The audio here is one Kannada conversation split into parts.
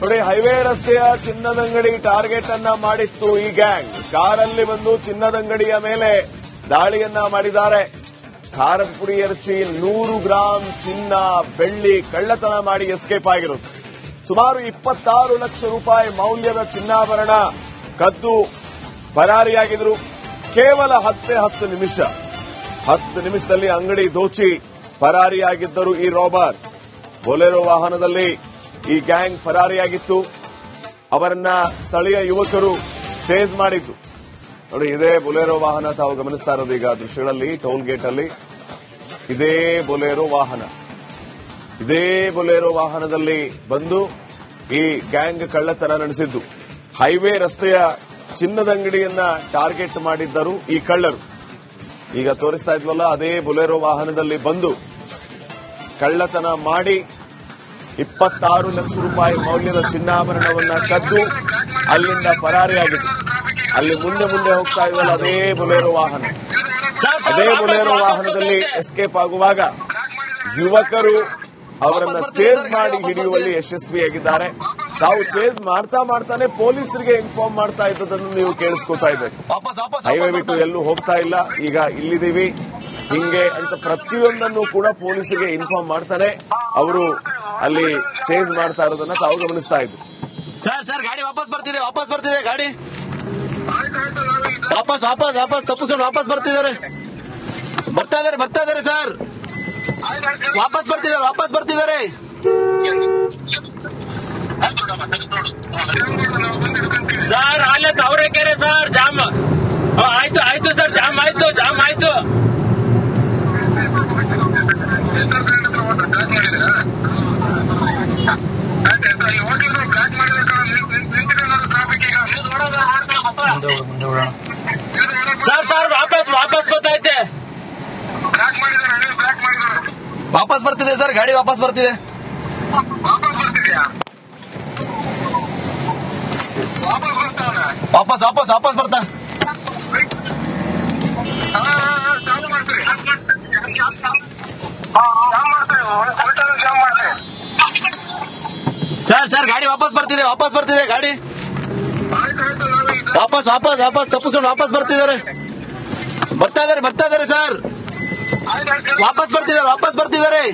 ನೋಡಿ, ಹೈವೇ ರಸ್ತೆಯ ಚಿನ್ನದಂಗಡಿ ಟಾರ್ಗೆಟ್ ಅನ್ನ ಮಾಡಿತ್ತು ಈ ಗ್ಯಾಂಗ್. ಕಾರಲ್ಲಿ ಬಂದು ಚಿನ್ನದಂಗಡಿಯ ಮೇಲೆ ದಾಳಿಯನ್ನ ಮಾಡಿದ್ದಾರೆ. ಖಾರದ ಪುಡಿ ಎರಚಿ 100 ಗ್ರಾಂ ಚಿನ್ನ, ಬೆಳ್ಳಿ ಕಳ್ಳತನ ಮಾಡಿ ಎಸ್ಕೇಪ್ ಆಗಿರುತ್ತೆ. ಸುಮಾರು 26 ಲಕ್ಷ ರೂಪಾಯಿ ಮೌಲ್ಯದ ಚಿನ್ನಾಭರಣ ಕದ್ದು ಪರಾರಿಯಾಗಿದ್ರು. ಕೇವಲ 10 ನಿಮಿಷದಲ್ಲಿ ಅಂಗಡಿ ದೋಚಿ ಪರಾರಿಯಾಗಿದ್ದರು ಈ ರಾಬರ್. ಬೊಲೆರೋ ವಾಹನದಲ್ಲಿ ಈ ಗ್ಯಾಂಗ್ ಪರಾರಿಯಾಗಿತ್ತು. ಅವರನ್ನ ಸ್ಥಳೀಯ ಯುವಕರು ಚೇಸ್ ಮಾಡಿದ್ದು. ನೋಡಿ, ಇದೇ ಬೊಲೆರೋ ವಾಹನ ತಾವು ಗಮನಿಸ್ತಾ ಇರೋದು ಈಗ ದೃಶ್ಯಗಳಲ್ಲಿ. ಟೋಲ್ ಗೇಟ್ ಅಲ್ಲಿ ಇದೇ ಬೊಲೆರೋ ವಾಹನದಲ್ಲಿ ಬಂದು ಈ ಗ್ಯಾಂಗ್ ಕಳ್ಳತನ ನಡೆಸಿದ್ದು. ಹೈವೇ ರಸ್ತೆಯ ಚಿನ್ನದಂಗಡಿಯನ್ನ ಟಾರ್ಗೆಟ್ ಮಾಡಿದ್ದರು ಈ ಕಳ್ಳರು. ಈಗ ತೋರಿಸ್ತಾ ಇದ್ವಲ್ಲ, ಅದೇ ಬೊಲೆರೋ ವಾಹನದಲ್ಲಿ ಬಂದು ಕಳ್ಳತನ ಮಾಡಿ 26 ಲಕ್ಷ ರೂಪಾಯಿ ಮೌಲ್ಯದ ಚಿನ್ನಾಭರಣವನ್ನ ಕದ್ದು ಅಲ್ಲಿಂದ ಪರಾರಿಯಾಗಿತ್ತು. ಅಲ್ಲಿ ಮುಂದೆ ಹೋಗ್ತಾ ಇದ್ವಲ್ಲ, ಅದೇ ಬೊಲೆರೋ ವಾಹನದಲ್ಲಿ ಎಸ್ಕೇಪ್ ಆಗುವಾಗ ಯುವಕರು ಅವರನ್ನ ಚೇಸ್ ಮಾಡಿ ಹಿಡಿಯುವಲ್ಲಿ ಯಶಸ್ವಿಯಾಗಿದ್ದಾರೆ. ತಾವು ಚೇಸ್ ಮಾಡ್ತಾನೆ ಪೊಲೀಸರಿಗೆ ಇನ್ಫಾರ್ಮ್ ಮಾಡ್ತಾ ಇದ್ದದನ್ನು ನೀವು ಕೇಳಿಸ್ಕೊತಾ ಇದ್ದೀರಿ. ಹೈವೇ ಬಿಟ್ಟು ಎಲ್ಲೂ ಹೋಗ್ತಾ ಇಲ್ಲ, ಈಗ ಇಲ್ಲಿದ್ದೀವಿ ಹಿಂಗೆ ಅಂತ ಪ್ರತಿಯೊಂದನ್ನು ಕೂಡ ಪೊಲೀಸರಿಗೆ ಇನ್ಫಾರ್ಮ್ ಮಾಡ್ತಾನೆ ಅವರು ಅಲ್ಲಿ ಚೇಸ್ ಮಾಡ್ತಾ ಇರೋದನ್ನ ತಾವು ಗಮನಿಸ್ತಾ ಇದ್ರು. ಸರ್ ಗಾಡಿ ವಾಪಸ್ ಬರ್ತಿದೆ ಗಾಡಿ ವಾಪಸ್ ತಪ್ಪಿಸ್ಕೊಂಡು ವಾಪಸ್ ಬರ್ತಾ ಇದಾರೆ ಸರ್. ವಾಪಸ್ ಬರ್ತಿದ್ದಾರೆ. ಸರ್ ಅಲ್ಲೇ ತಾವರೆಕೆರೆ ಸರ್ ಜಾಮ್ ಆಯ್ತು ಸರ್, ಜಾಮ್ ಆಯ್ತು. ಸರ್ ವಾಪಸ್ ಗೊತ್ತೈತೆ. ವಾಪಸ್ ಬರ್ತಿದೆ ಸರ್, ಗಾಡಿ ವಾಪಸ್ ಬರ್ತಿದೆ. ವಾಪಸ್ ಬರ್ತಾ. ಸರ್ ಗಾಡಿ ವಾಪಸ್ ಬರ್ತಿದೆ ಗಾಡಿ ವಾಪಸ್ ತಪ್ಪಿಸ್ಕೊಂಡು ವಾಪಸ್ ಬರ್ತಿದ್ದಾರೆ ಸರ್. ವಾಪಸ್ ಬರ್ತಿದ್ದಾರೆ.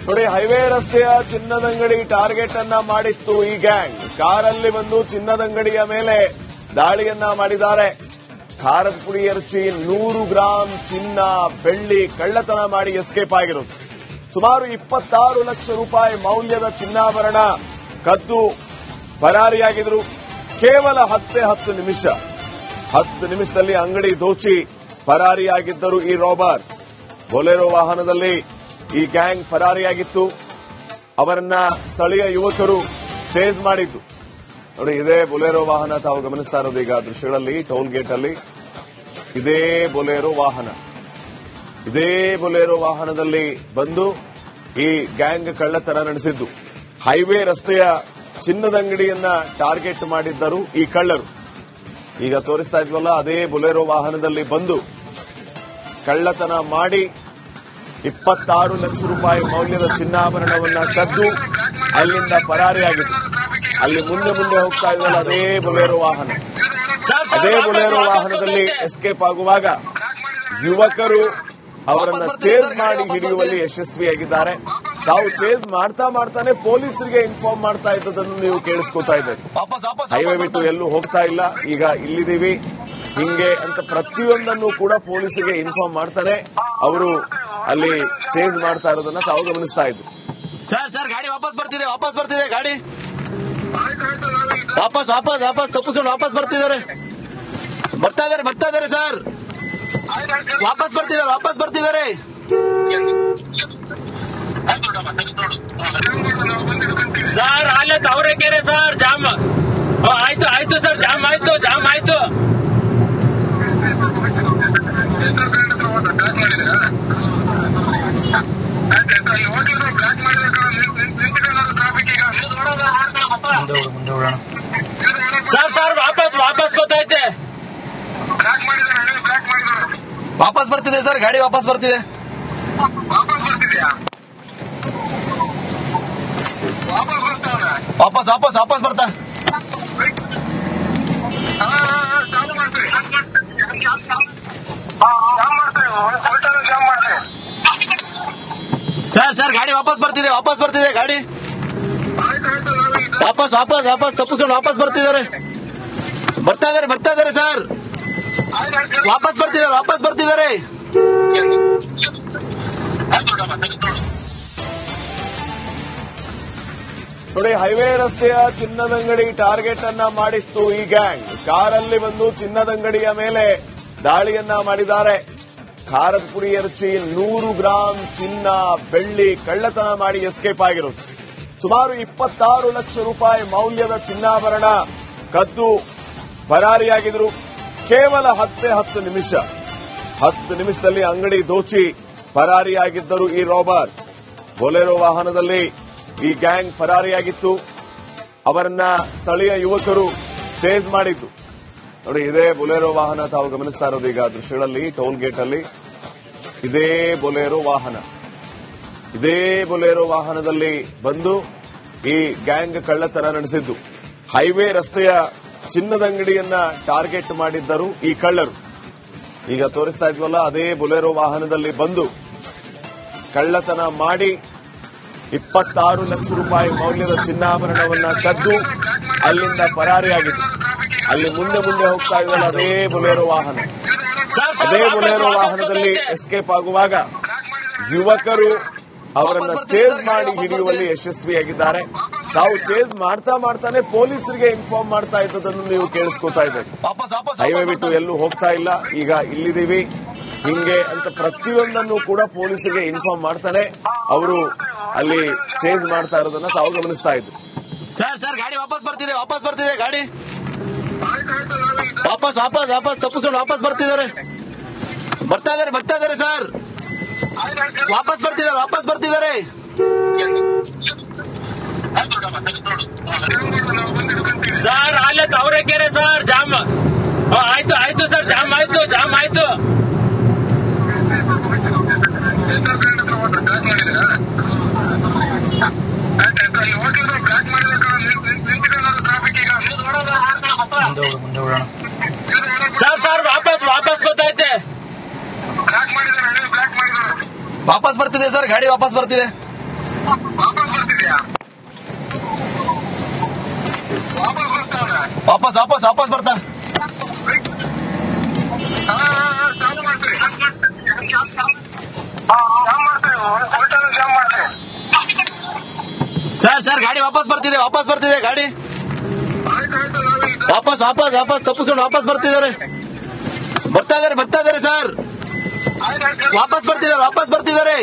ನೋಡಿ, ಹೈವೇ ರಸ್ತೆಯ ಚಿನ್ನದಂಗಡಿ ಟಾರ್ಗೆಟ್ ಅನ್ನ ಮಾಡಿತ್ತು ಈ ಗ್ಯಾಂಗ್. ಕಾರಲ್ಲಿ ಬಂದು ಚಿನ್ನದಂಗಡಿಯ ಮೇಲೆ ದಾಳಿಯನ್ನ ಮಾಡಿದ್ದಾರೆ. ಖಾರದ ಪುಡಿ ಎರಚಿ 100 ಗ್ರಾಂ ಚಿನ್ನ, ಬೆಳ್ಳಿ ಕಳ್ಳತನ ಮಾಡಿ ಎಸ್ಕೇಪ್ ಆಗಿರುತ್ತೆ. ಸುಮಾರು 26 ಲಕ್ಷ ರೂಪಾಯಿ ಮೌಲ್ಯದ ಚಿನ್ನಾಭರಣ ಕದ್ದು ಪರಾರಿಯಾಗಿದ್ರು. ಕೇವಲ 10 ನಿಮಿಷದಲ್ಲಿ ಅಂಗಡಿ ದೋಚಿ ಪರಾರಿಯಾಗಿದ್ದರು ಈ ರಾಬರ್. ಬೊಲೆರೋ ವಾಹನದಲ್ಲಿ ಈ ಗ್ಯಾಂಗ್ ಪರಾರಿಯಾಗಿತ್ತು. ಅವರನ್ನ ಸ್ಥಳೀಯ ಯುವಕರು ಚೇಸ್ ಮಾಡಿದ್ದು. ನೋಡಿ, ಇದೇ ಬೊಲೆರೋ ವಾಹನ ತಾವು ಗಮನಿಸ್ತಾ ಇರೋದು ಈಗ ದೃಶ್ಯಗಳಲ್ಲಿ. ಟೋಲ್ ಗೇಟ್ ಅಲ್ಲಿ ಇದೇ ಬೊಲೆರೋ ವಾಹನದಲ್ಲಿ ಬಂದು ಈ ಗ್ಯಾಂಗ್ ಕಳ್ಳತನ ನಡೆಸಿದ್ದು. ಹೈವೇ ರಸ್ತೆಯ ಚಿನ್ನದಂಗಡಿಯನ್ನ ಟಾರ್ಗೆಟ್ ಮಾಡಿದ್ದರು ಈ ಕಳ್ಳರು. ಈಗ ತೋರಿಸ್ತಾ ಇದ್ವಲ್ಲ, ಅದೇ ಬೊಲೆರೋ ವಾಹನದಲ್ಲಿ ಬಂದು ಕಳ್ಳತನ ಮಾಡಿ 26 ಲಕ್ಷ ರೂಪಾಯಿ ಮೌಲ್ಯದ ಚಿನ್ನಾಭರಣವನ್ನ ಕದ್ದು ಅಲ್ಲಿಂದ ಪರಾರಿಯಾಗಿತ್ತು. ಅಲ್ಲಿ ಮುಂದೆ ಹೋಗ್ತಾ ಇದ್ವಲ್ಲ, ಅದೇ ಬೊಲೆರೋ ವಾಹನದಲ್ಲಿ ಎಸ್ಕೇಪ್ ಆಗುವಾಗ ಯುವಕರು ಅವರನ್ನ ಚೇಸ್ ಮಾಡಿ ಹಿಡಿಯುವಲ್ಲಿ ಯಶಸ್ವಿಯಾಗಿದ್ದಾರೆ. ತಾವು ಚೇಸ್ ಮಾಡ್ತಾನೆ ಪೊಲೀಸರಿಗೆ ಇನ್ಫಾರ್ಮ್ ಮಾಡ್ತಾ ಇದ್ದದನ್ನು ನೀವು ಕೇಳಿಸ್ಕೊತಾ ಇದ್ದೀರಿ. ಹೈವೇ ಬಿಟ್ಟು ಎಲ್ಲೂ ಹೋಗ್ತಾ ಇಲ್ಲ, ಈಗ ಇಲ್ಲಿದ್ದೀವಿ ಹಿಂಗೆ ಅಂತ ಪ್ರತಿಯೊಂದನ್ನು ಕೂಡ ಪೊಲೀಸರಿಗೆ ಇನ್ಫಾರ್ಮ್ ಮಾಡ್ತಾನೆ ಅವರು ಅಲ್ಲಿ ಚೇಸ್ ಮಾಡ್ತಾ ಇರೋದನ್ನ ತಾವು ಗಮನಿಸ್ತಾ ಇದ್ರು. ಸರ್ ಗಾಡಿ ವಾಪಸ್ ಬರ್ತಿದೆ ಗಾಡಿ ವಾಪಸ್ ತಪ್ಪಿಸ್ಕೊಂಡು ವಾಪಸ್ ಬರ್ತಿದ್ದಾರೆ ಸರ್. ವಾಪಸ್ ಬರ್ತಿದ್ದಾರೆ. ಸರ್ ಅಲ್ಲೇ ತಾವರೆಕೆರೆ ಸರ್ ಜಾಮ್ ಆಯ್ತು ಸರ್, ಜಾಮ್ ಆಯ್ತು. ಸರ್ ವಾಪಸ್ ಗೊತ್ತೈತೆ. ವಾಪಸ್ ಬರ್ತಿದೆ ಸರ್, ಗಾಡಿ ವಾಪಸ್ ಬರ್ತಿದೆ. ವಾಪಸ್ ವಾಪಸ್ ವಾಪಸ್ ಬರ್ತಾ ಸರ್ ಗಾಡಿ ವಾಪಸ್ ಬರ್ತಿದೆ ಗಾಡಿ ವಾಪಸ್ ತಪ್ಪಿಸ್ಕೊಂಡು ವಾಪಸ್ ಬರ್ತಾ ಇದಾರೆ ಸರ್ ವಾಪಸ್ ಬರ್ತಿದ್ದಾರೆ ನೋಡಿ, ಹೈವೇ ರಸ್ತೆಯ ಚಿನ್ನದಂಗಡಿ ಟಾರ್ಗೆಟ್ ಅನ್ನ ಮಾಡಿತ್ತು ಈ ಗ್ಯಾಂಗ್. ಕಾರಲ್ಲಿ ಬಂದು ಚಿನ್ನದಂಗಡಿಯ ಮೇಲೆ ದಾಳಿಯನ್ನ ಮಾಡಿದ್ದಾರೆ. ಖಾರದ ಪುಡಿ ಎರಚಿ 100 ಗ್ರಾಂ ಚಿನ್ನ, ಬೆಳ್ಳಿ ಕಳ್ಳತನ ಮಾಡಿ ಎಸ್ಕೇಪ್ ಆಗಿರೋದು. ಸುಮಾರು 26 ಲಕ್ಷ ರೂಪಾಯಿ ಮೌಲ್ಯದ ಚಿನ್ನಾಭರಣ ಕದ್ದು ಪರಾರಿಯಾಗಿದ್ರು. ಕೇವಲ 10 ನಿಮಿಷದಲ್ಲಿ ಅಂಗಡಿ ದೋಚಿ ಪರಾರಿಯಾಗಿದ್ದರು ಈ ರಾಬರ್. ಬೊಲೆರೋ ವಾಹನದಲ್ಲಿ ಈ ಗ್ಯಾಂಗ್ ಪರಾರಿಯಾಗಿತ್ತು. ಅವರನ್ನ ಸ್ಥಳೀಯ ಯುವಕರು ಚೇಸ್ ಮಾಡಿದ್ದು. ನೋಡಿ, ಇದೇ ಬೊಲೆರೋ ವಾಹನ ತಾವು ಗಮನಿಸ್ತಾ ಇರೋದು ಈಗ ದೃಶ್ಯಗಳಲ್ಲಿ. ಟೋಲ್ ಗೇಟ್ ಅಲ್ಲಿ ಇದೇ ಬೊಲೆರೋ ವಾಹನದಲ್ಲಿ ಬಂದು ಈ ಗ್ಯಾಂಗ್ ಕಳ್ಳತನ ನಡೆಸಿದ್ದು. ಹೈವೇ ರಸ್ತೆಯ ಚಿನ್ನದಂಗಡಿಯನ್ನ ಟಾರ್ಗೆಟ್ ಮಾಡಿದ್ದರು ಈ ಕಳ್ಳರು. ಈಗ ತೋರಿಸ್ತಾ ಇದ್ವಲ್ಲ, ಅದೇ ಬೊಲೆರೋ ವಾಹನದಲ್ಲಿ ಬಂದು ಕಳ್ಳತನ ಮಾಡಿ 26 ಲಕ್ಷ ರೂಪಾಯಿ ಮೌಲ್ಯದ ಚಿನ್ನಾಭರಣವನ್ನ ಕದ್ದು ಅಲ್ಲಿಂದ ಪರಾರಿಯಾಗಿತ್ತು. ಅಲ್ಲಿ ಮುಂದೆ ಹೋಗ್ತಾ ಇದ್ದಲ್ಲ ಅದೇ ಬೊಲೆರೋ ವಾಹನದಲ್ಲಿ ಎಸ್ಕೇಪ್ ಆಗುವಾಗ ಯುವಕರು ಅವರನ್ನ ಚೇಸ್ ಮಾಡಿ ಹಿಡಿಯುವಲ್ಲಿ ಯಶಸ್ವಿಯಾಗಿದ್ದಾರೆ. ತಾವು ಚೇಸ್ ಮಾಡ್ತಾನೆ ಪೊಲೀಸರಿಗೆ ಇನ್ಫಾರ್ಮ್ ಮಾಡ್ತಾ ಇದ್ದದನ್ನು ನೀವು ಕೇಳಿಸ್ಕೊತಾ ಇದ್ದೀರಿ. ಹೈವೇ ಬಿಟ್ಟು ಎಲ್ಲೂ ಹೋಗ್ತಾ ಇಲ್ಲ, ಈಗ ಇಲ್ಲಿದ್ದೀವಿ ಹಿಂಗೆ ಅಂತ ಪ್ರತಿಯೊಂದನ್ನು ಕೂಡ ಪೊಲೀಸರಿಗೆ ಇನ್ಫಾರ್ಮ್ ಮಾಡ್ತಾನೆ ಅವರು ಅಲ್ಲಿ ಚೇಸ್ ಮಾಡ್ತಾ ಇರೋದನ್ನ ತಾವು ಗಮನಿಸ್ತಾ ಇದ್ರು. ಸರ್ ಗಾಡಿ ವಾಪಸ್ ಬರ್ತಿದೆ ಗಾಡಿ ವಾಪಸ್ ತಪ್ಪಿಸ್ಕೊಂಡು ವಾಪಸ್ ಬರ್ತಾ ಇದಾರೆ ಸರ್ ವಾಪಸ್ ಬರ್ತಿದ್ದಾರೆ ಸರ್ ಅಲ್ಲೇ ತಾವರೆಕೆರೆ ಸರ್ ಜಾಮ್ ಆಯ್ತು ಸರ್ ಜಾಮ್ ಆಯ್ತು ಸರ್ ವಾಪಸ್ ಗೊತ್ತೈತೆ ವಾಪಸ್ ಬರ್ತಿದೆ ಸರ್ ಗಾಡಿ ವಾಪಸ್ ಬರ್ತಿದೆ ವಾಪಸ್ ಬರ್ತಾ ಸರ್ ಗಾಡಿ ವಾಪಸ್ ಬರ್ತಿದೆ ಗಾಡಿ ವಾಪಸ್ ತಪ್ಪಿಸ್ಕೊಂಡು ವಾಪಸ್ ಬರ್ತಿದ್ದಾರೆ ಸರ್ ವಾಪಸ್ ಬರ್ತಿದ್ದಾರೆ